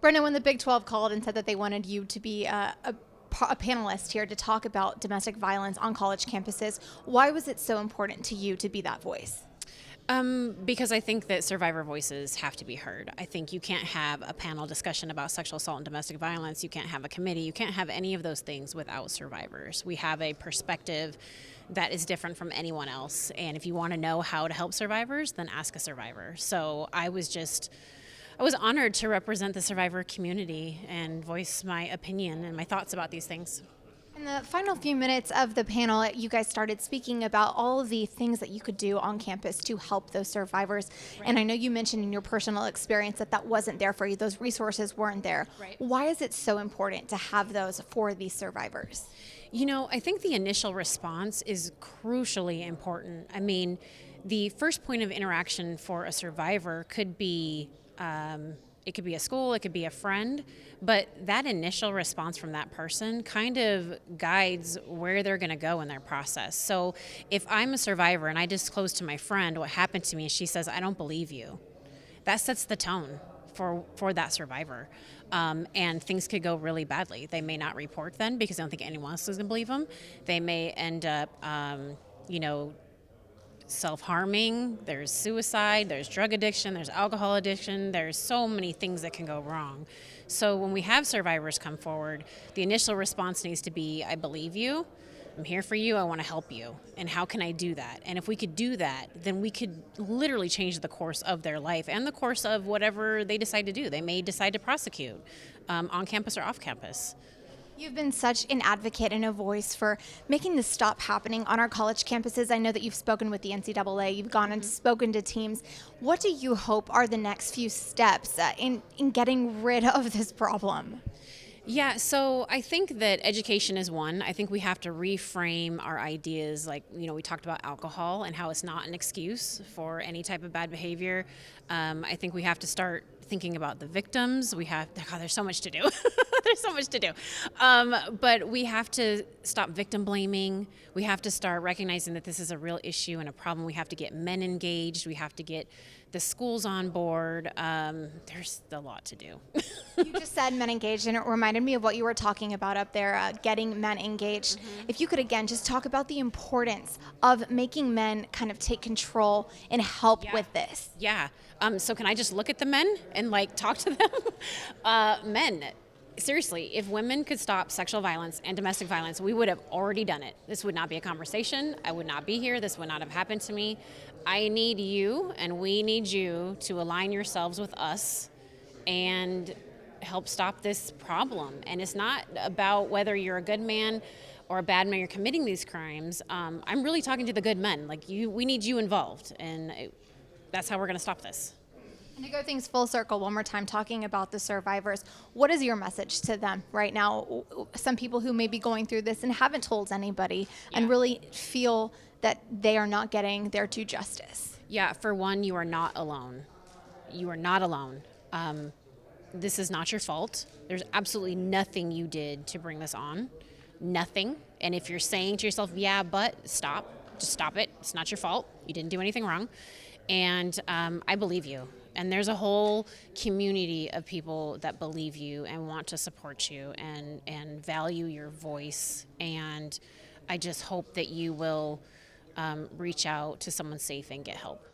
Brenda, when the Big 12 called and said that they wanted you to be a panelist here to talk about domestic violence on college campuses, why was it so important to you to be that voice? Because I think that survivor voices have to be heard. I think you can't have a panel discussion about sexual assault and domestic violence. You can't have a committee. You can't have any of those things without survivors. We have a perspective that is different from anyone else. And if you want to know how to help survivors, then ask a survivor. So I was honored to represent the survivor community and voice my opinion and my thoughts about these things. In the final few minutes of the panel, you guys started speaking about all of the things that you could do on campus to help those survivors. Right. And I know you mentioned in your personal experience that wasn't there for you. Those resources weren't there. Right. Why is it so important to have those for these survivors? You know, I think the initial response is crucially important. I mean, the first point of interaction for a survivor could be it could be a school, it could be a friend, but that initial response from that person kind of guides where they're going to go in their process. So if I'm a survivor and I disclose to my friend what happened to me and she says, "I don't believe you," that sets the tone for that survivor. And things could go really badly. They may not report then because they don't think anyone else is going to believe them. They may end up, self-harming, there's suicide, there's drug addiction, there's alcohol addiction, there's so many things that can go wrong. So when we have survivors come forward, the initial response needs to be, "I believe you, I'm here for you, I want to help you, and how can I do that?" And if we could do that, then we could literally change the course of their life and the course of whatever they decide to do. They may decide to prosecute on campus or off campus. You've been such an advocate and a voice for making this stop happening on our college campuses. I know that you've spoken with the NCAA, you've gone and spoken to teams. What do you hope are the next few steps in getting rid of this problem? Yeah, so I think that education is one. I think we have to reframe our ideas. Like, we talked about alcohol and how it's not an excuse for any type of bad behavior. I think we have to start thinking about the victims. There's so much to do. There's so much to do. But we have to stop victim blaming. We have to start recognizing that this is a real issue and a problem. We have to get men engaged. We have to get the schools on board. There's a lot to do. You just said men engaged, and it reminded me of what you were talking about up there, getting men engaged. Mm-hmm. If you could, again, just talk about the importance of making men kind of take control and help with this. Yeah. So can I just look at the men and talk to them? Men. Seriously, if women could stop sexual violence and domestic violence, we would have already done it. This would not be a conversation. I would not be here. This would not have happened to me. I need you, and we need you to align yourselves with us and help stop this problem. And it's not about whether you're a good man or a bad man, you're committing these crimes. I'm really talking to the good men. We need you involved, and that's how we're going to stop this. And to go things full circle one more time, talking about the survivors, what is your message to them right now? Some people who may be going through this and haven't told anybody and really feel that they are not getting their due justice. Yeah, for one, you are not alone. You are not alone. This is not your fault. There's absolutely nothing you did to bring this on. Nothing. And if you're saying to yourself, "Yeah, but," stop. Just stop it. It's not your fault. You didn't do anything wrong. And I believe you. And there's a whole community of people that believe you and want to support you and value your voice. And I just hope that you will reach out to someone safe and get help.